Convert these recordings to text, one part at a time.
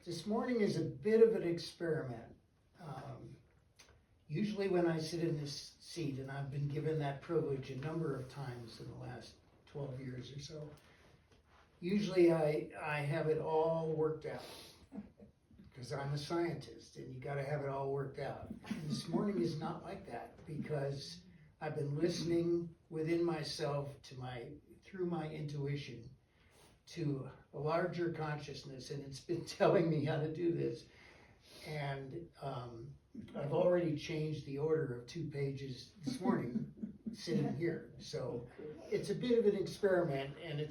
This morning is a bit of an experiment. Usually when I sit in this seat, and I've been given that privilege a number of times in the last 12 years or so, usually I have it all worked out because I'm a scientist and you gotta have it all worked out. And this morning is not like that because I've been listening within myself through my intuition to a larger consciousness, and it's been telling me how to do this. And I've already changed the order of 2 pages this morning sitting here. So it's a bit of an experiment, and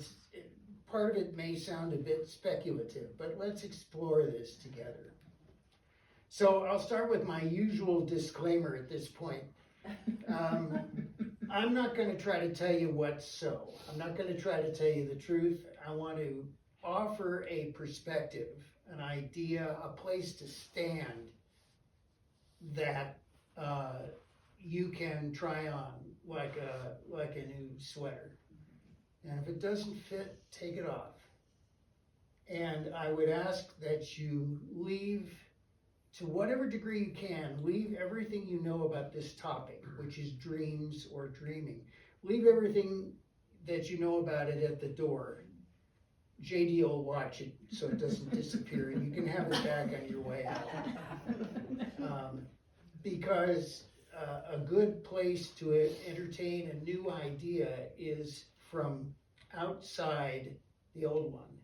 part of it may sound a bit speculative, but let's explore this together. So I'll start with my usual disclaimer at this point. I'm not going to try to tell you what's so. I'm not going to try to tell you the truth. I want to offer a perspective, an idea, a place to stand that you can try on like a new sweater. And if it doesn't fit, take it off. And I would ask that you leave, to whatever degree you can, leave everything you know about this topic, which is dreams or dreaming. Leave everything that you know about it at the door. JD will watch it so it doesn't disappear, and you can have it back on your way out. Because a good place to entertain a new idea is from outside the old one,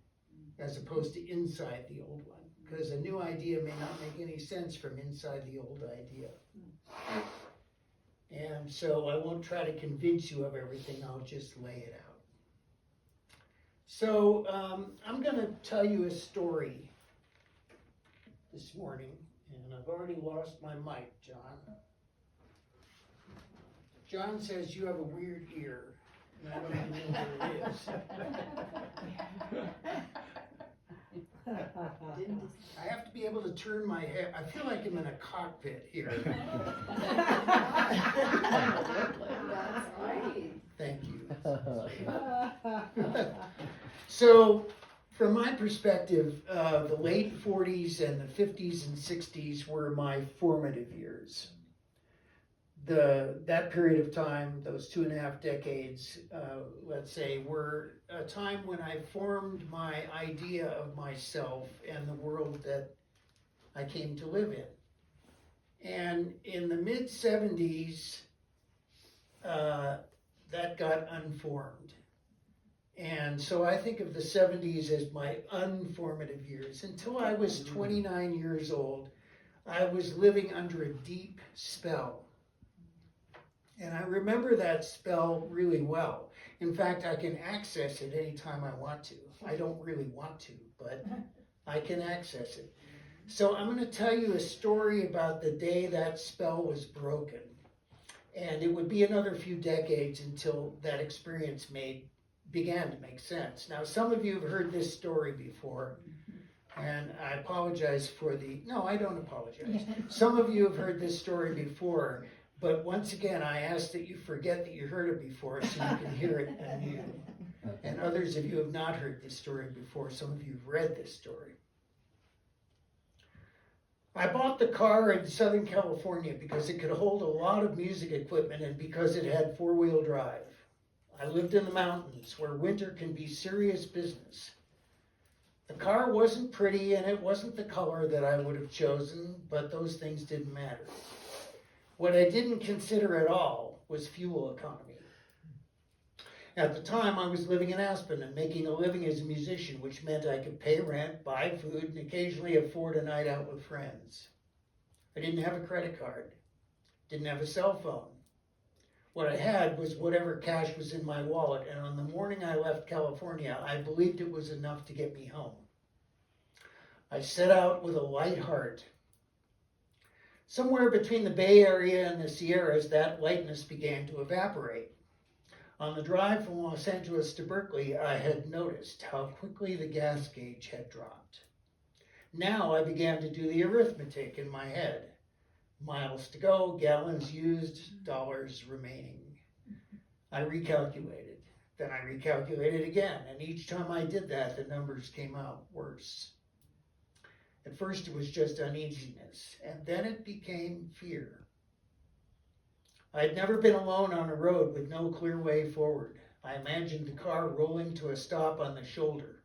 as opposed to inside the old one. Because a new idea may not make any sense from inside the old idea. And so I won't try to convince you of everything, I'll just lay it out. So I'm going to tell you a story this morning, and I've already lost my mic, John. John says you have a weird ear, and I don't even know what it is. I have to be able to turn my head. I feel like I'm in a cockpit here. That's right. Thank you. So, from my perspective, the late 40s and the 50s and 60s were my formative years. That period of time, those 2.5 decades, let's say, were a time when I formed my idea of myself and the world that I came to live in. And in the mid-70s, that got unformed. And so I think of the 70s as my unformative years. Until I was 29 years old, I was living under a deep spell. And I remember that spell really well. In fact, I can access it anytime I want to. I don't really want to, but I can access it. So I'm going to tell you a story about the day that spell was broken. And it would be another few decades until that experience began to make sense. Now, some of you have heard this story before, and I apologize no, I don't apologize. Some of you have heard this story before, but once again, I ask that you forget that you heard it before so you can hear it anew. And others of you have not heard this story before. Some of you have read this story. I bought the car in Southern California because it could hold a lot of music equipment and because it had 4-wheel drive. I lived in the mountains where winter can be serious business. The car wasn't pretty and it wasn't the color that I would have chosen, but those things didn't matter. What I didn't consider at all was fuel economy. At the time, I was living in Aspen and making a living as a musician, which meant I could pay rent, buy food, and occasionally afford a night out with friends. I didn't have a credit card, didn't have a cell phone. What I had was whatever cash was in my wallet, and on the morning I left California, I believed it was enough to get me home. I set out with a light heart. Somewhere between the Bay Area and the Sierras, that lightness began to evaporate. On the drive from Los Angeles to Berkeley, I had noticed how quickly the gas gauge had dropped. Now I began to do the arithmetic in my head. Miles to go, gallons used, dollars remaining. I recalculated. Then I recalculated again, and each time I did that, the numbers came out worse. At first it was just uneasiness, and then it became fear. I had never been alone on a road with no clear way forward. I imagined the car rolling to a stop on the shoulder.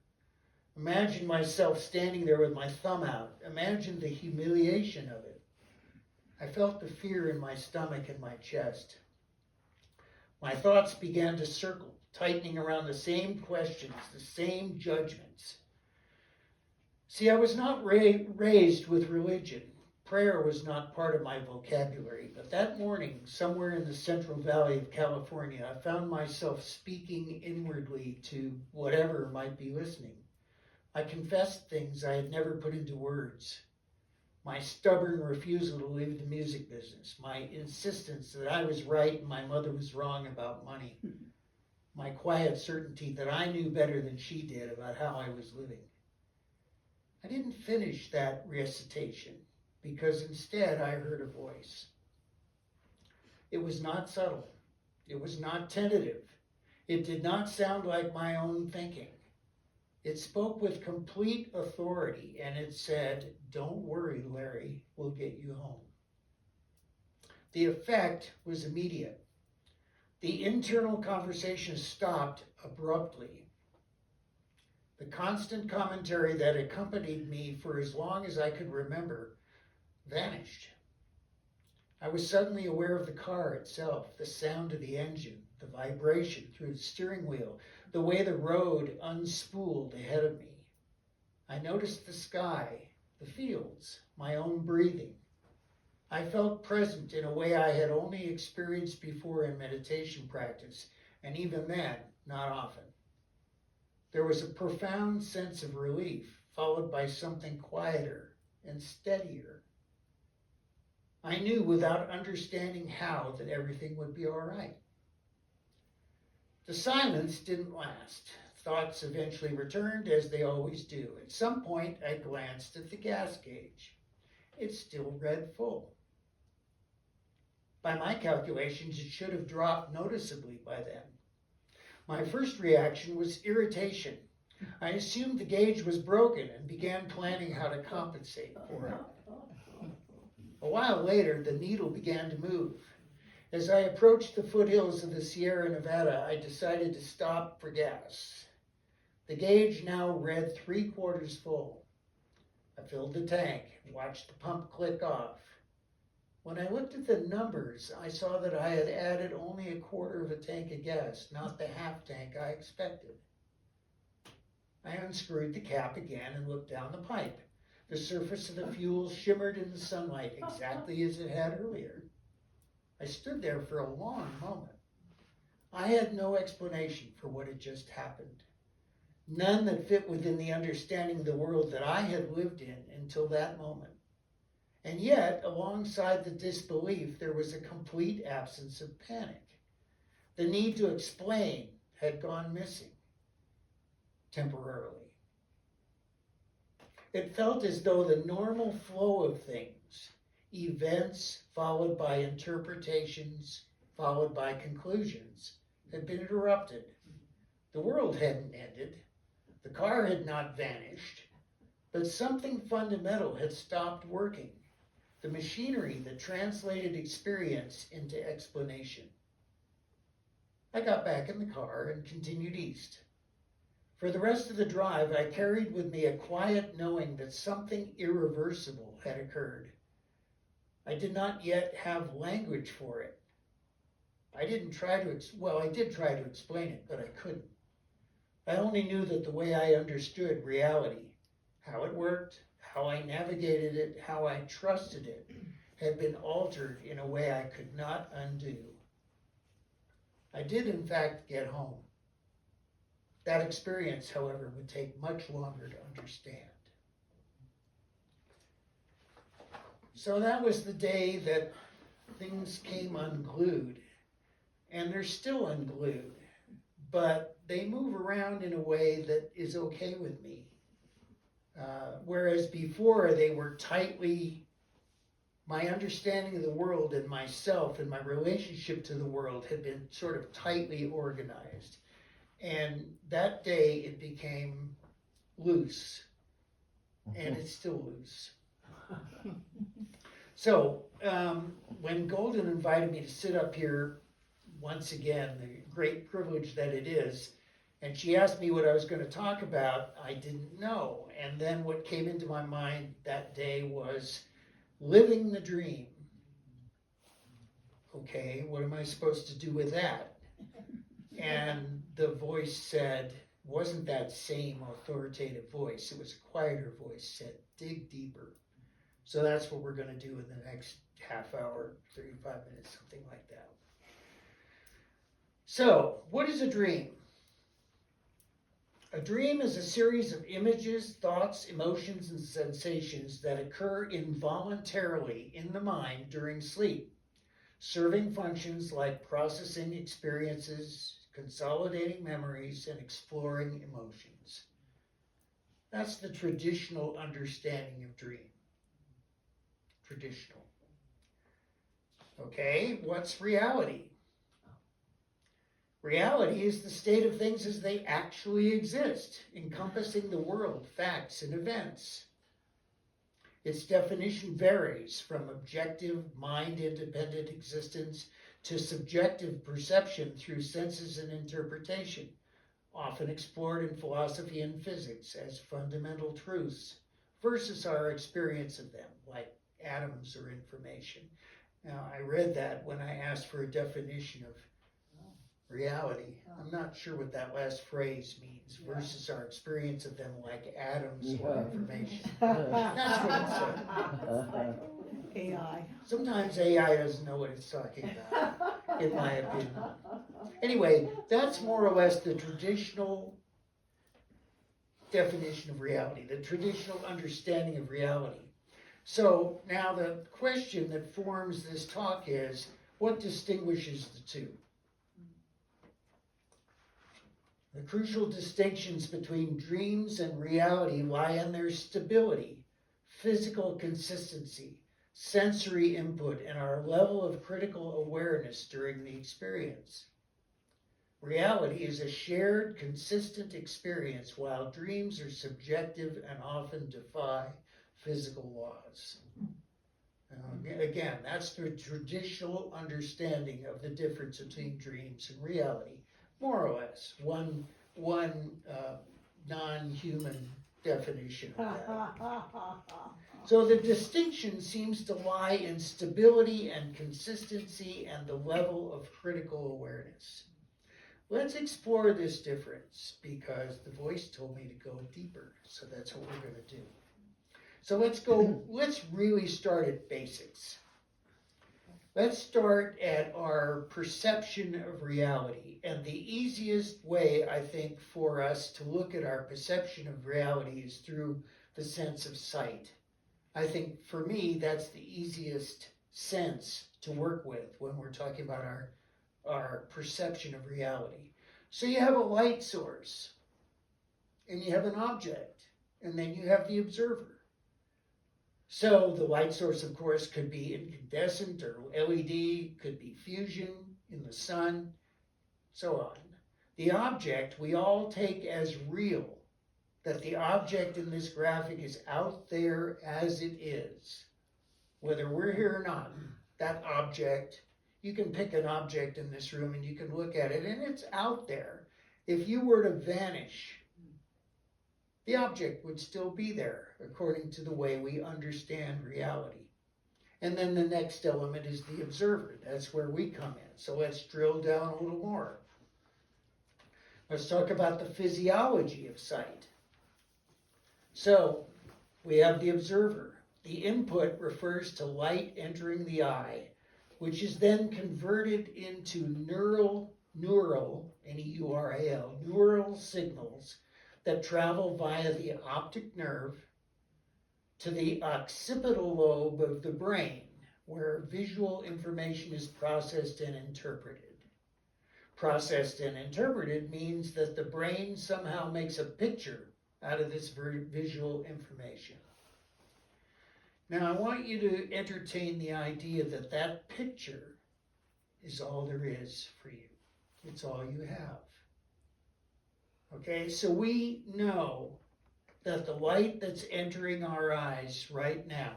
Imagined myself standing there with my thumb out. Imagined the humiliation of it. I felt the fear in my stomach and my chest. My thoughts began to circle, tightening around the same questions, the same judgments. See, I was not raised with religion. Prayer was not part of my vocabulary, but that morning, somewhere in the Central Valley of California, I found myself speaking inwardly to whatever might be listening. I confessed things I had never put into words. My stubborn refusal to leave the music business, my insistence that I was right and my mother was wrong about money, my quiet certainty that I knew better than she did about how I was living. I didn't finish that recitation because instead I heard a voice. It was not subtle. It was not tentative. It did not sound like my own thinking. It spoke with complete authority, and it said, "Don't worry, Larry, we'll get you home." The effect was immediate. The internal conversation stopped abruptly. The constant commentary that accompanied me for as long as I could remember vanished. I was suddenly aware of the car itself, the sound of the engine, the vibration through the steering wheel, the way the road unspooled ahead of me. I noticed the sky, the fields, my own breathing. I felt present in a way I had only experienced before in meditation practice, and even then, not often. There was a profound sense of relief, followed by something quieter and steadier. I knew without understanding how that everything would be all right. The silence didn't last. Thoughts eventually returned, as they always do. At some point, I glanced at the gas gauge. It still read full. By my calculations, it should have dropped noticeably by then. My first reaction was irritation. I assumed the gauge was broken and began planning how to compensate for it. A while later, the needle began to move. As I approached the foothills of the Sierra Nevada, I decided to stop for gas. The gauge now read 3/4 full. I filled the tank and watched the pump click off. When I looked at the numbers, I saw that I had added only 1/4 of a tank of gas, not the half tank I expected. I unscrewed the cap again and looked down the pipe. The surface of the fuel shimmered in the sunlight exactly as it had earlier. I stood there for a long moment. I had no explanation for what had just happened. None that fit within the understanding of the world that I had lived in until that moment. And yet, alongside the disbelief, there was a complete absence of panic. The need to explain had gone missing, temporarily. It felt as though the normal flow of things, events followed by interpretations, followed by conclusions, had been interrupted. The world hadn't ended. The car had not vanished, but something fundamental had stopped working. The machinery that translated experience into explanation. I got back in the car and continued east. For the rest of the drive, I carried with me a quiet knowing that something irreversible had occurred. I did not yet have language for it. I did try to explain it, but I couldn't. I only knew that the way I understood reality, how it worked, how I navigated it, how I trusted it, had been altered in a way I could not undo. I did, in fact, get home. That experience, however, would take much longer to understand. So that was the day that things came unglued, and they're still unglued, but they move around in a way that is okay with me. Whereas before they were my understanding of the world and myself and my relationship to the world had been sort of tightly organized. And that day it became loose. and it's still loose. So, when Golden invited me to sit up here once again, the great privilege that it is, and she asked me what I was going to talk about, I didn't know. And then what came into my mind that day was living the dream. Okay, what am I supposed to do with that? And the voice said, wasn't that same authoritative voice, it was a quieter voice, said, dig deeper. So that's what we're going to do in the next half hour, 35 minutes, something like that. So, what is a dream? A dream is a series of images, thoughts, emotions, and sensations that occur involuntarily in the mind during sleep, serving functions like processing experiences, consolidating memories, and exploring emotions. That's the traditional understanding of dream. Traditional. Okay, what's reality? Reality is the state of things as they actually exist, encompassing the world, facts, and events. Its definition varies from objective, mind-independent existence to subjective perception through senses and interpretation, often explored in philosophy and physics as fundamental truths versus our experience of them, like atoms or information. Now, I read that when I asked for a definition of reality. I'm not sure what that last phrase means, versus our experience of them like atoms or information. That's what it said. AI. Sometimes AI doesn't know what it's talking about, in my opinion. Anyway, that's more or less the traditional definition of reality, the traditional understanding of reality. So now the question that forms this talk is, what distinguishes the two? The crucial distinctions between dreams and reality lie in their stability, physical consistency, sensory input, and our level of critical awareness during the experience. Reality is a shared, consistent experience, while dreams are subjective and often defy physical laws. Again, that's the traditional understanding of the difference between dreams and reality, more or less. One non-human definition of that. So the distinction seems to lie in stability and consistency and the level of critical awareness. Let's explore this difference because the voice told me to go deeper, so that's what we're going to do. So let's really start at basics. Let's start at our perception of reality. And the easiest way, I think, for us to look at our perception of reality is through the sense of sight. I think for me, that's the easiest sense to work with when we're talking about our perception of reality. So you have a light source, and you have an object, and then you have the observer. So the light source, of course, could be incandescent or LED, could be fusion in the sun, so on. The object we all take as real, that the object in this graphic is out there as it is. Whether we're here or not, that object, you can pick an object in this room and you can look at it and it's out there. If you were to vanish, the object would still be there according to the way we understand reality. And then the next element is the observer. That's where we come in. So let's drill down a little more. Let's talk about the physiology of sight. So we have the observer. The input refers to light entering the eye, which is then converted into neural, N-E-U-R-A-L, neural signals that travel via the optic nerve to the occipital lobe of the brain, where visual information is processed and interpreted. Processed and interpreted means that the brain somehow makes a picture out of this visual information. Now, I want you to entertain the idea that that picture is all there is for you. It's all you have. Okay, so we know that the light that's entering our eyes right now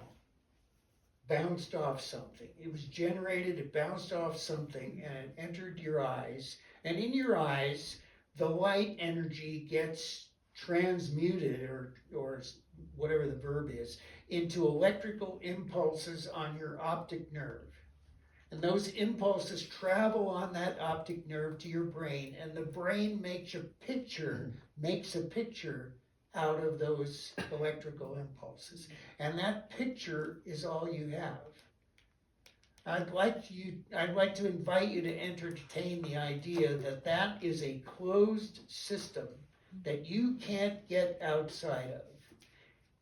bounced off something. It was generated, it bounced off something, and it entered your eyes. And in your eyes, the light energy gets transmuted, or whatever the verb is, into electrical impulses on your optic nerve. And those impulses travel on that optic nerve to your brain, and the brain makes a picture out of those electrical impulses. And that picture is all you have. I'd like to invite you to entertain the idea that that is a closed system that you can't get outside of.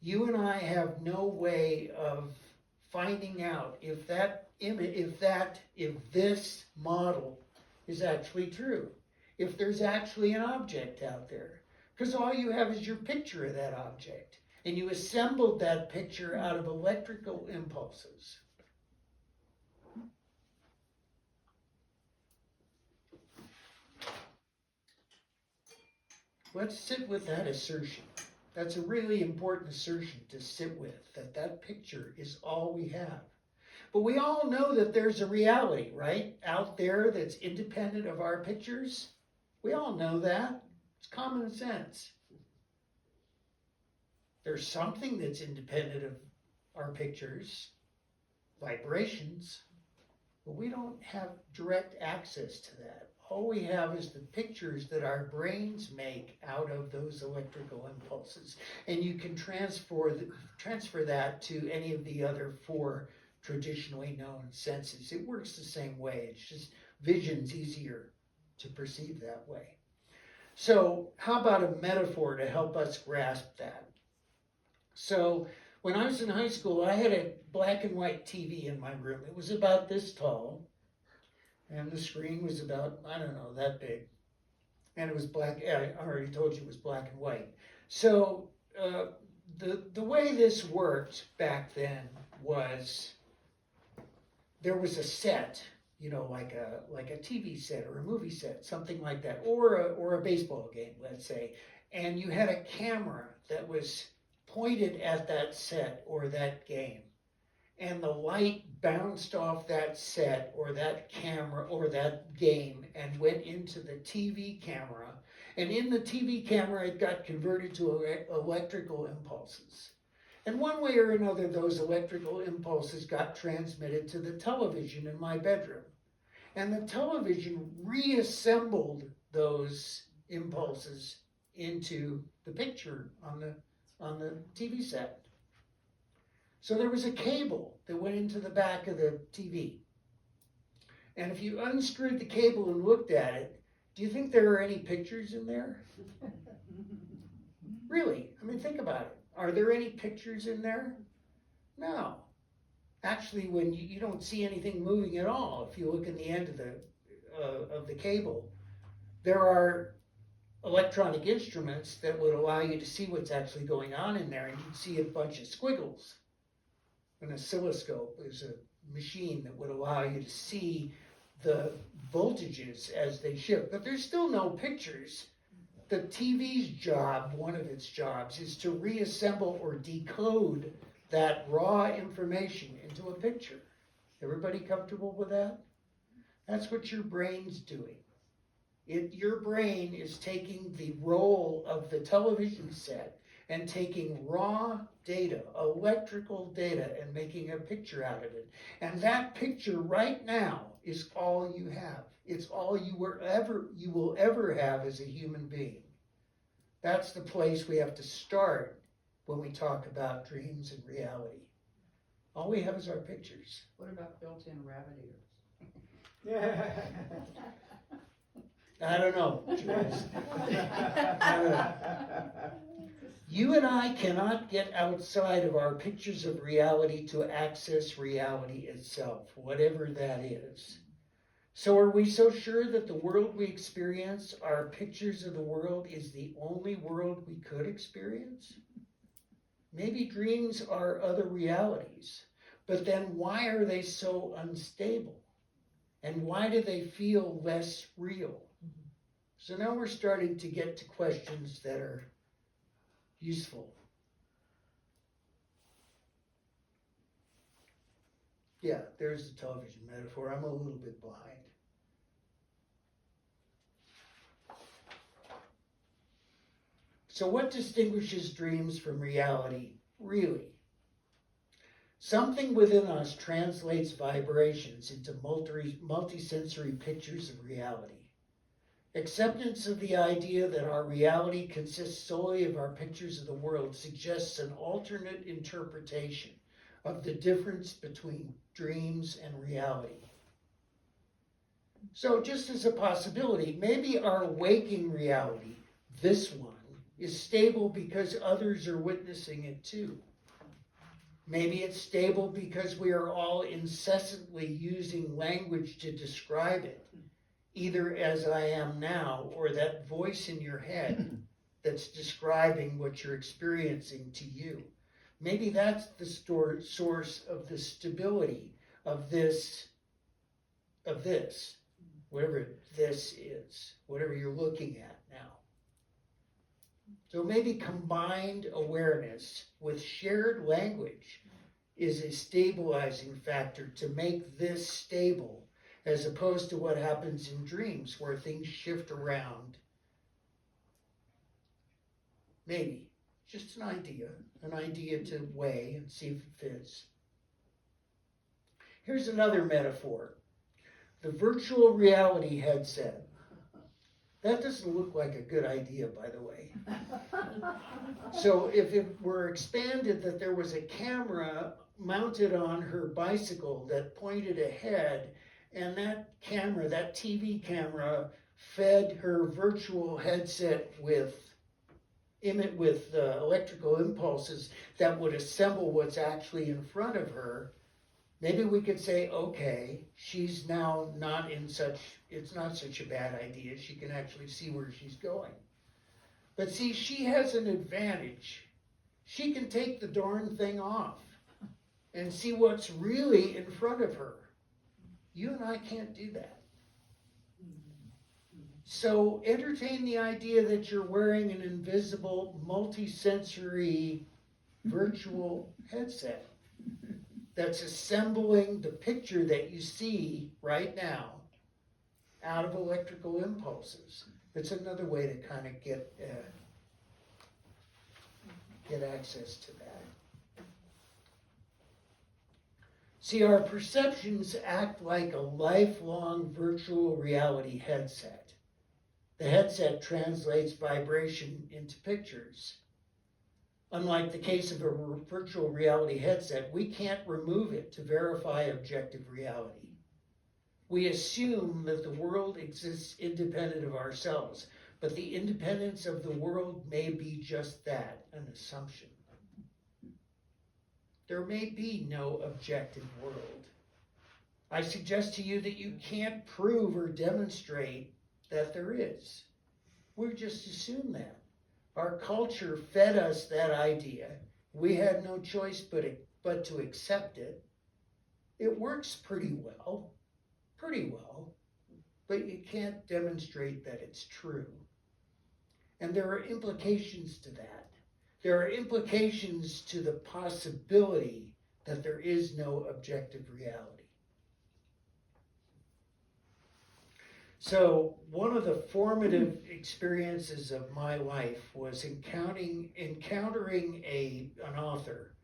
You and I have no way of finding out if this model is actually true, if there's actually an object out there. Because all you have is your picture of that object, and you assembled that picture out of electrical impulses. Let's sit with that assertion. That's a really important assertion to sit with, that picture is all we have. But we all know that there's a reality, right, out there that's independent of our pictures. We all know that. It's common sense. There's something that's independent of our pictures, vibrations, but we don't have direct access to that. All we have is the pictures that our brains make out of those electrical impulses. And you can transfer that to any of the other four traditionally known senses. It works the same way. It's just vision's easier to perceive that way. So how about a metaphor to help us grasp that? So when I was in high school, I had a black and white TV in my room. It was about this tall, and the screen was about, I don't know, that big. And it was black. I already told you it was black and white. So the way this worked back then was there was a set, like a TV set or a movie set, something like that, or a baseball game, let's say, and you had a camera that was pointed at that set or that game, and the light bounced off that set or that camera or that game and went into the TV camera, and in the TV camera it got converted to electrical impulses. And one way or another, those electrical impulses got transmitted to the television in my bedroom. And the television reassembled those impulses into the picture on the TV set. So there was a cable that went into the back of the TV. And if you unscrewed the cable and looked at it, do you think there are any pictures in there? Really? I mean, think about it. Are there any pictures in there? No. Actually, when you don't see anything moving at all, if you look in the end of the cable, there are electronic instruments that would allow you to see what's actually going on in there, and you'd see a bunch of squiggles. An oscilloscope is a machine that would allow you to see the voltages as they shift, but there's still no pictures. The TV's job, one of its jobs, is to reassemble or decode that raw information into a picture. Everybody comfortable with that? That's what your brain's doing. Your brain is taking the role of the television set and taking raw data, electrical data, and making a picture out of it. And that picture right now is all you have. It's all you will ever have as a human being. That's the place we have to start when we talk about dreams and reality. All we have is our pictures. What about built-in rabbit ears? I don't know, Jules. You and I cannot get outside of our pictures of reality to access reality itself, whatever that is. So are we so sure that the world we experience, our pictures of the world, is the only world we could experience? Maybe dreams are other realities, but then why are they so unstable? And why do they feel less real? So now we're starting to get to questions that are useful. Yeah, there's the television metaphor. I'm a little bit behind. So what distinguishes dreams from reality, really? Something within us translates vibrations into multisensory pictures of reality. Acceptance of the idea that our reality consists solely of our pictures of the world suggests an alternate interpretation of the difference between dreams and reality. So just as a possibility, maybe our waking reality, this one, is stable because others are witnessing it too. Maybe it's stable because we are all incessantly using language to describe it, either as I am now or that voice in your head that's describing what you're experiencing to you. Maybe that's the source of the stability of this, whatever this is, whatever you're looking at now. So maybe combined awareness with shared language is a stabilizing factor to make this stable, as opposed to what happens in dreams where things shift around. Maybe. Just an idea to weigh and see if it fits. Here's another metaphor. The virtual reality headset. That doesn't look like a good idea, by the way. So if it were expanded that there was a camera mounted on her bicycle that pointed ahead, and that camera, that TV camera, fed her virtual headset with electrical impulses that would assemble what's actually in front of her, maybe we could say, okay, she's now it's not such a bad idea. She can actually see where she's going. But see, she has an advantage. She can take the darn thing off and see what's really in front of her. You and I can't do that. So entertain the idea that you're wearing an invisible, multi-sensory virtual headset that's assembling the picture that you see right now out of electrical impulses. It's another way to kind of get access to that. See, our perceptions act like a lifelong virtual reality headset. The headset translates vibration into pictures. Unlike the case of a virtual reality headset, we can't remove it to verify objective reality. We assume that the world exists independent of ourselves, but the independence of the world may be just that, an assumption. There may be no objective world. I suggest to you that you can't prove or demonstrate that there is. We just assume that. Our culture fed us that idea. We had no choice but to accept it. It works pretty well, but you can't demonstrate that it's true. And there are implications to that. There are implications to the possibility that there is no objective reality. So one of the formative experiences of my life was encountering an author.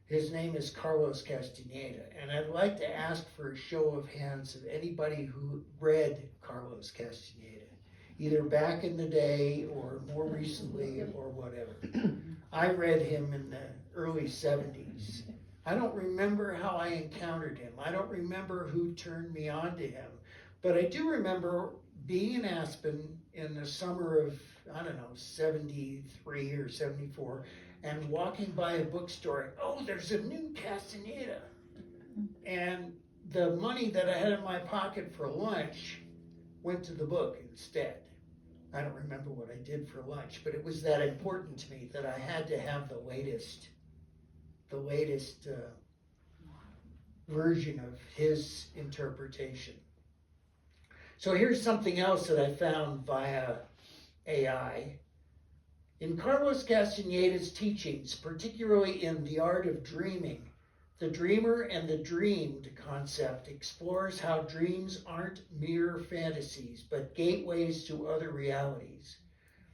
His name is Carlos Castaneda, and I'd like to ask for a show of hands of anybody who read Carlos Castaneda, either back in the day or more recently or whatever. I read him in the early 70s. I don't remember how I encountered him. I don't remember who turned me on to him. But I do remember being in Aspen in the summer of, 73 or 74, and walking by a bookstore, and, oh, there's a new Castaneda. And the money that I had in my pocket for lunch went to the book instead. I don't remember what I did for lunch, but it was that important to me that I had to have the latest version of his interpretation. So here's something else that I found via AI. In Carlos Castaneda's teachings, particularly in The Art of Dreaming, The dreamer and the dreamed concept explores how dreams aren't mere fantasies, but gateways to other realities,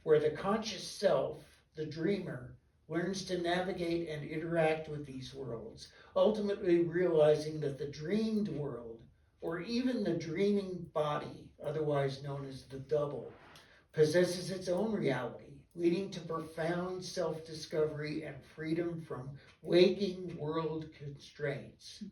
where the conscious self, the dreamer, learns to navigate and interact with these worlds, ultimately realizing that the dreamed world, or even the dreaming body, otherwise known as the double, possesses its own reality, leading to profound self-discovery and freedom from waking world constraints.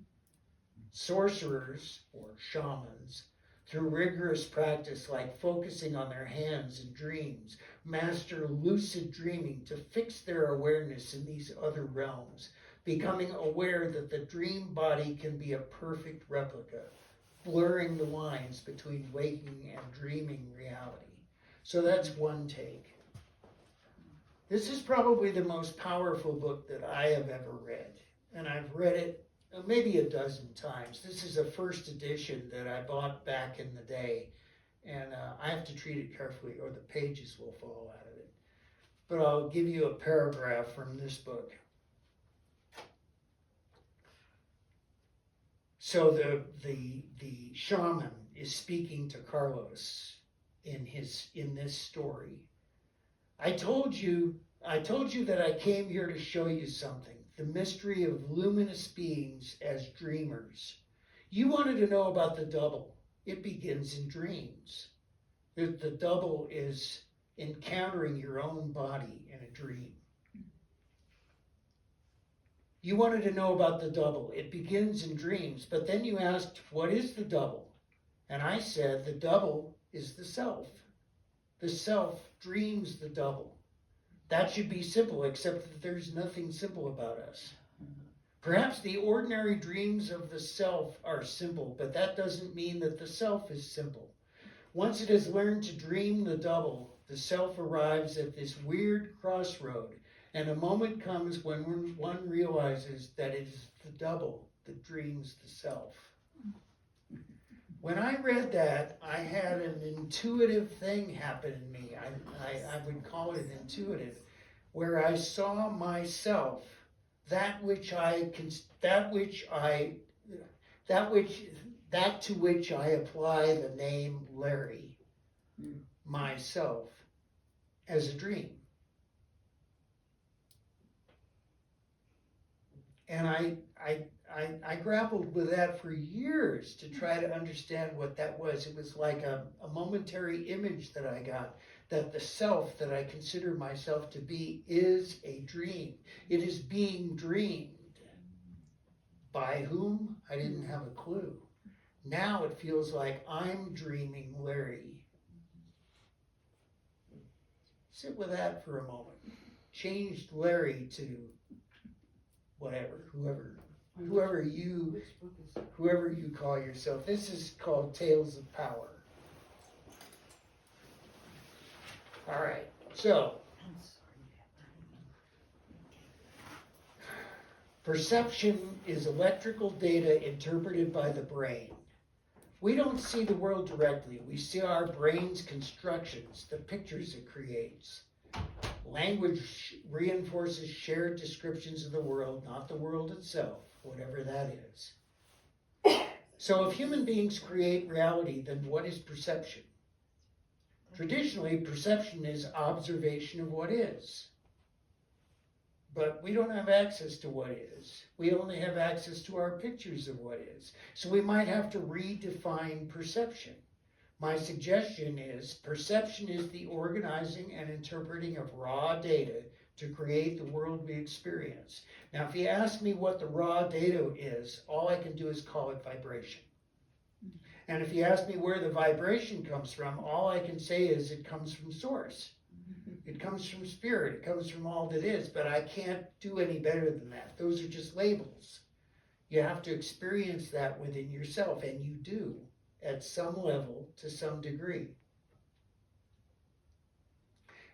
Sorcerers, or shamans, through rigorous practice like focusing on their hands and dreams, master lucid dreaming to fix their awareness in these other realms, becoming aware that the dream body can be a perfect replica, blurring the lines between waking and dreaming reality. So that's one take. This is probably the most powerful book that I have ever read, and I've read it maybe a dozen times. This is a first edition that I bought back in the day, and I have to treat it carefully or the pages will fall out of it. But I'll give you a paragraph from this book. So the shaman is speaking to Carlos in this story. I told you that I came here to show you something, the mystery of luminous beings as dreamers. You wanted to know about the double. It begins in dreams. The double is encountering your own body in a dream. You wanted to know about the double. It begins in dreams, but then you asked, what is the double? And I said, the double is the self. The self dreams the double. That should be simple, except that there's nothing simple about us. Perhaps the ordinary dreams of the self are simple, but that doesn't mean that the self is simple. Once it has learned to dream the double, the self arrives at this weird crossroad, and a moment comes when one realizes that it is the double that dreams the self. When I read that, I had an intuitive thing happen in me. I would call it intuitive, where I saw myself, that to which I apply the name Larry, myself, as a dream. And I grappled with that for years to try to understand what that was. It was like a momentary image that I got, that the self that I consider myself to be is a dream. It is being dreamed. By whom? I didn't have a clue. Now it feels like I'm dreaming Larry. Sit with that for a moment. Changed Larry to whatever, whoever you call yourself. This is called Tales of Power. All right, so perception is electrical data interpreted by the brain. We don't see the world directly. We see our brain's constructions, the pictures it creates. Language reinforces shared descriptions of the world, not the world itself, whatever that is. So if human beings create reality, then what is perception? Traditionally, perception is observation of what is. But we don't have access to what is. We only have access to our pictures of what is. So we might have to redefine perception. My suggestion is perception is the organizing and interpreting of raw data to create the world we experience. Now, if you ask me what the raw data is, all I can do is call it vibration. And if you ask me where the vibration comes from, all I can say is it comes from source. It comes from spirit. It comes from all that is, but I can't do any better than that. Those are just labels. You have to experience that within yourself, and you do at some level to some degree.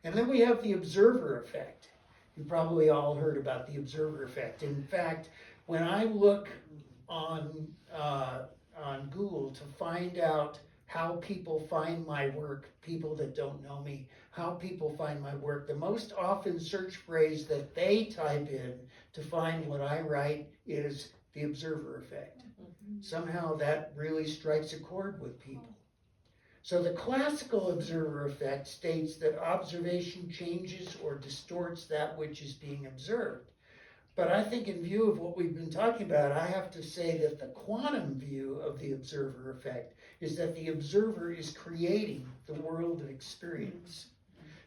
And then we have the observer effect. You probably all heard about the observer effect. In fact, when I look on Google to find out how people find my work, people that don't know me, how people find my work, the most often search phrase that they type in to find what I write is the observer effect. Somehow that really strikes a chord with people. So the classical observer effect states that observation changes or distorts that which is being observed. But I think in view of what we've been talking about, I have to say that the quantum view of the observer effect is that the observer is creating the world of experience.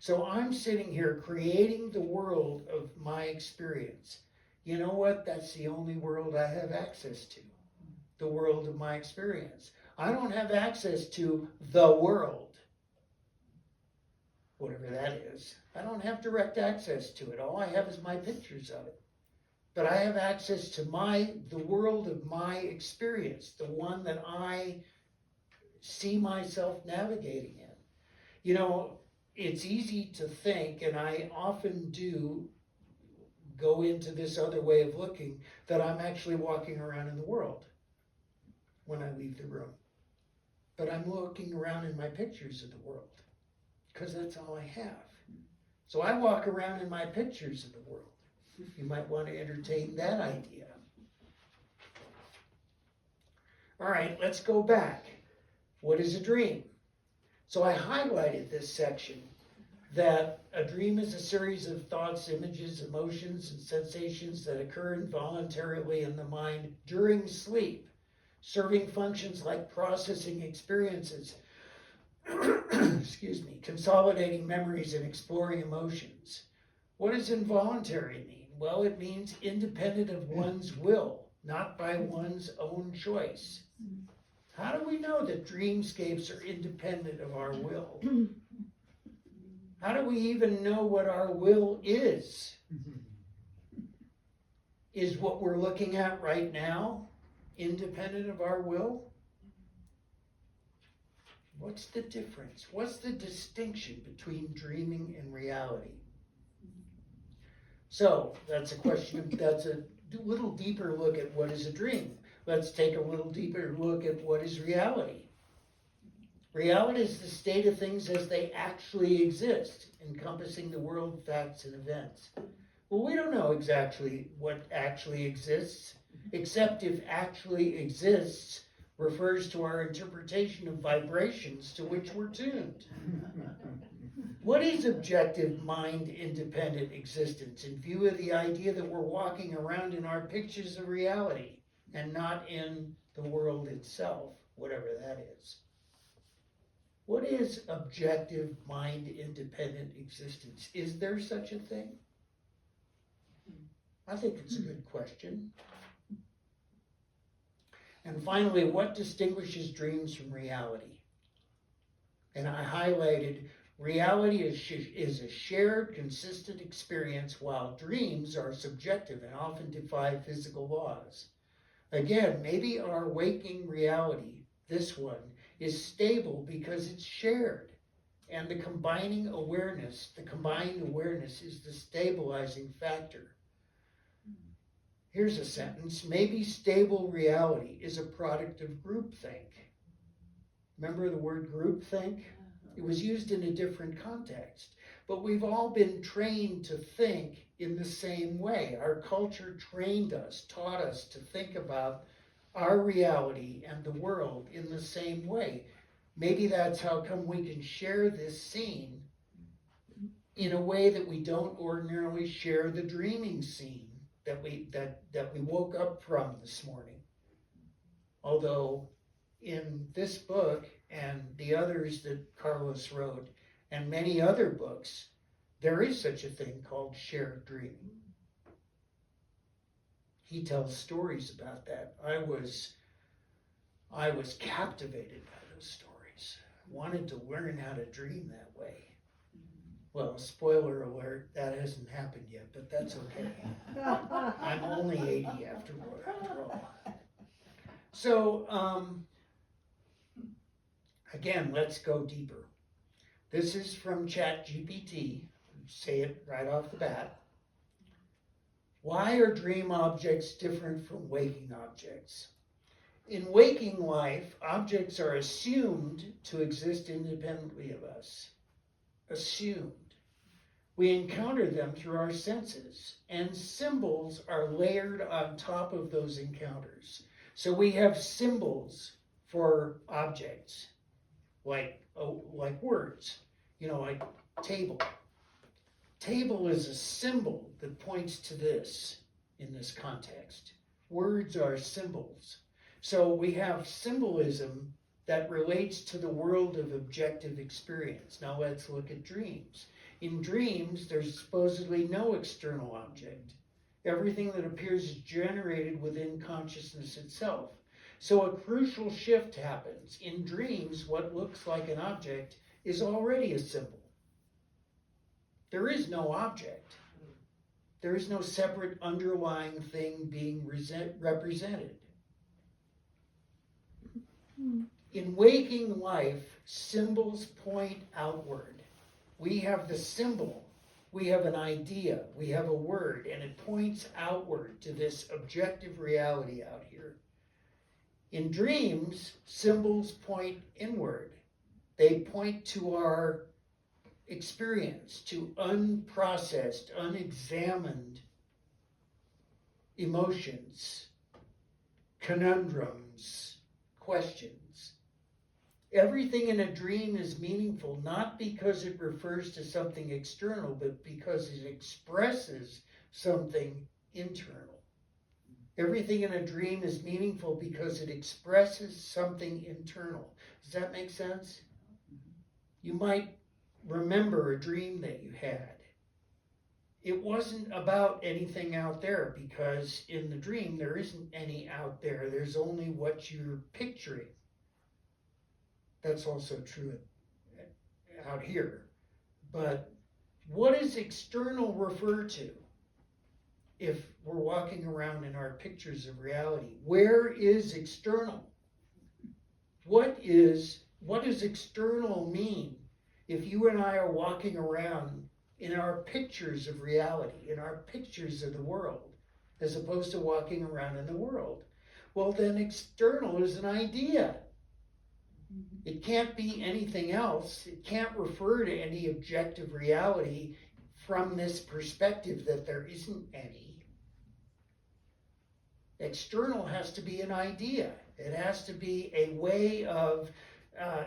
So I'm sitting here creating the world of my experience. You know what? That's the only world I have access to. The world of my experience. I don't have access to the world, whatever that is. I don't have direct access to it. All I have is my pictures of it. But I have access to the world of my experience, the one that I see myself navigating in. You know, it's easy to think, and I often do go into this other way of looking, that I'm actually walking around in the world when I leave the room. But I'm looking around in my pictures of the world, because that's all I have. So I walk around in my pictures of the world. You might want to entertain that idea. All right, let's go back. What is a dream? So I highlighted this section, that a dream is a series of thoughts, images, emotions, and sensations that occur involuntarily in the mind during sleep, serving functions like processing experiences, excuse me, consolidating memories, and exploring emotions. What does involuntary mean? Well, it means independent of one's will, not by one's own choice. How do we know that dreamscapes are independent of our will? How do we even know what our will is? Is what we're looking at right now independent of our will? What's the difference? What's the distinction between dreaming and reality? So that's a question, that's a little deeper look at what is a dream. Let's take a little deeper look at what is reality. Reality is the state of things as they actually exist, encompassing the world of facts and events. Well, we don't know exactly what actually exists, except if actually exists refers to our interpretation of vibrations to which we're tuned. What is objective mind-independent existence in view of the idea that we're walking around in our pictures of reality and not in the world itself, whatever that is? What is objective mind-independent existence? Is there such a thing? I think it's a good question. And finally, what distinguishes dreams from reality? And I highlighted reality is a shared, consistent experience, while dreams are subjective and often defy physical laws. Again, maybe our waking reality, this one, is stable because it's shared. And the combined awareness is the stabilizing factor. Here's a sentence. Maybe stable reality is a product of groupthink. Remember the word groupthink? It was used in a different context. But we've all been trained to think in the same way. Our culture trained us, taught us to think about our reality and the world in the same way. Maybe that's how come we can share this scene in a way that we don't ordinarily share the dreaming scene that we woke up from this morning. Although in this book and the others that Carlos wrote and many other books, there is such a thing called shared dreaming. He tells stories about that. I was captivated by those stories. Wanted to learn how to dream that way. Well, spoiler alert, that hasn't happened yet, but that's okay. I'm only 80 after all. So, again, let's go deeper. This is from ChatGPT. Say it right off the bat. Why are dream objects different from waking objects? In waking life, objects are assumed to exist independently of us. Assumed. We encounter them through our senses, and symbols are layered on top of those encounters. So we have symbols for objects, like words, like table. Table is a symbol that points to this in this context. Words are symbols. So we have symbolism that relates to the world of objective experience. Now let's look at dreams. In dreams, there's supposedly no external object. Everything that appears is generated within consciousness itself. So a crucial shift happens. In dreams, what looks like an object is already a symbol. There is no object. There is no separate underlying thing being represented. In waking life, symbols point outward. We have the symbol, we have an idea, we have a word, and it points outward to this objective reality out here. In dreams, symbols point inward. They point to our experience, to unprocessed, unexamined emotions, conundrums, questions. Everything in a dream is meaningful, not because it refers to something external, but because it expresses something internal. Everything in a dream is meaningful because it expresses something internal. Does that make sense? You might remember a dream that you had. It wasn't about anything out there, because in the dream there isn't any out there. There's only what you're picturing. That's also true out here. But what does external refer to if we're walking around in our pictures of reality? Where is external? What does external mean if you and I are walking around in our pictures of reality, in our pictures of the world, as opposed to walking around in the world? Well, then external is an idea. It can't be anything else. It can't refer to any objective reality from this perspective that there isn't any. External has to be an idea. It has to be a way of,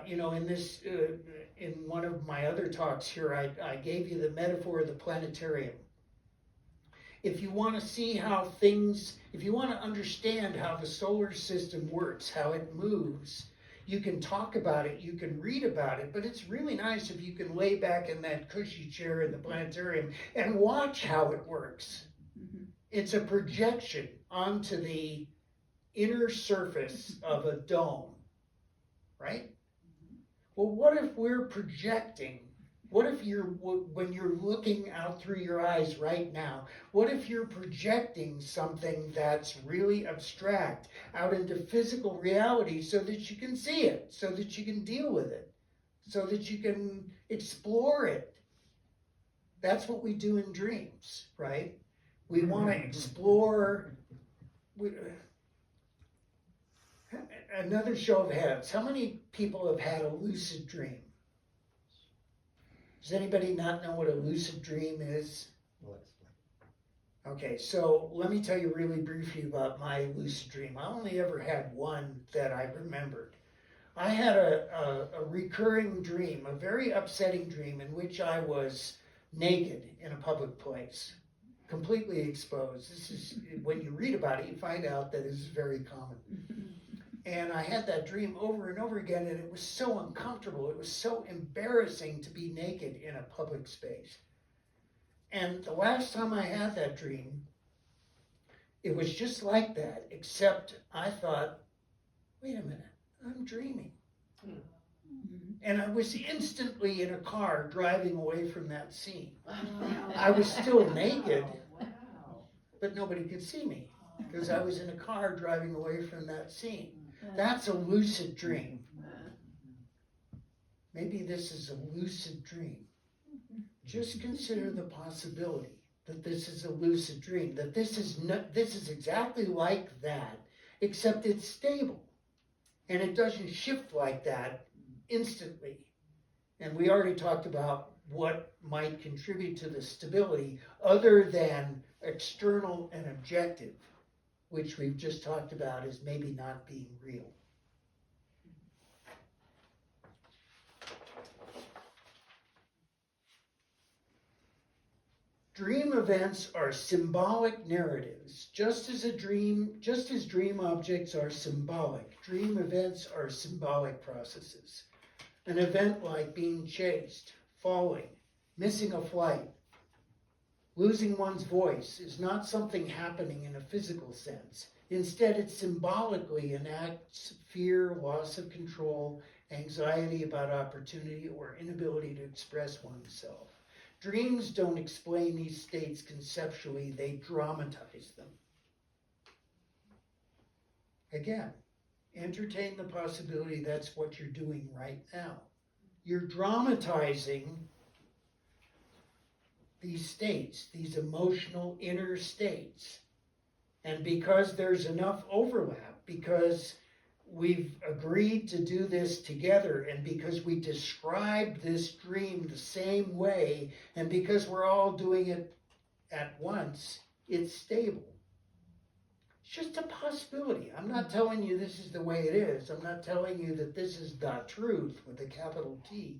in one of my other talks here, I gave you the metaphor of the planetarium. If you want to see if you want to understand how the solar system works, how it moves, you can talk about it, you can read about it, but it's really nice if you can lay back in that cushy chair in the planetarium and watch how it works. Mm-hmm. It's a projection onto the inner surface of a dome, right? Mm-hmm. Well, what if we're projecting? What if when you're looking out through your eyes right now, what if you're projecting something that's really abstract out into physical reality so that you can see it, so that you can deal with it, so that you can explore it? That's what we do in dreams, right? We want to explore. Another show of hands. How many people have had a lucid dream? Does anybody not know what a lucid dream is? Okay, so let me tell you really briefly about my lucid dream. I only ever had one that I remembered. I had a recurring dream, a very upsetting dream, in which I was naked in a public place, completely exposed. This is, when you read about it, you find out that this is very common. And I had that dream over and over again, and it was so uncomfortable. It was so embarrassing to be naked in a public space. And the last time I had that dream, it was just like that, except I thought, wait a minute, I'm dreaming. Mm-hmm. And I was instantly in a car driving away from that scene. I was still naked, but nobody could see me because I was in a car driving away from that scene. That's a lucid dream. Maybe this is a lucid dream. Just consider the possibility that this is a lucid dream, that this is exactly like that, except it's stable. And it doesn't shift like that instantly. And we already talked about what might contribute to the stability other than external and objective, which we've just talked about as maybe not being real. Dream events are symbolic narratives. Just as dream objects are symbolic, dream events are symbolic processes. An event like being chased, falling, missing a flight, losing one's voice is not something happening in a physical sense. Instead, it symbolically enacts fear, loss of control, anxiety about opportunity, or inability to express oneself. Dreams don't explain these states conceptually, they dramatize them. Again, entertain the possibility that's what you're doing right now. You're dramatizing these states, these emotional inner states. And because there's enough overlap, because we've agreed to do this together, and because we describe this dream the same way, and because we're all doing it at once, it's stable. It's just a possibility. I'm not telling you this is the way it is. I'm not telling you that this is the truth with a capital T.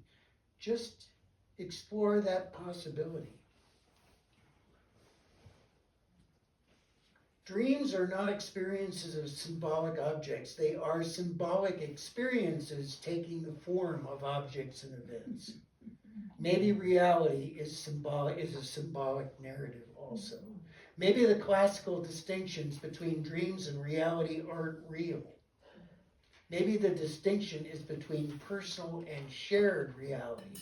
Just explore that possibility. Dreams are not experiences of symbolic objects. They are symbolic experiences taking the form of objects and events. Maybe reality is a symbolic narrative also. Maybe the classical distinctions between dreams and reality aren't real. Maybe the distinction is between personal and shared reality.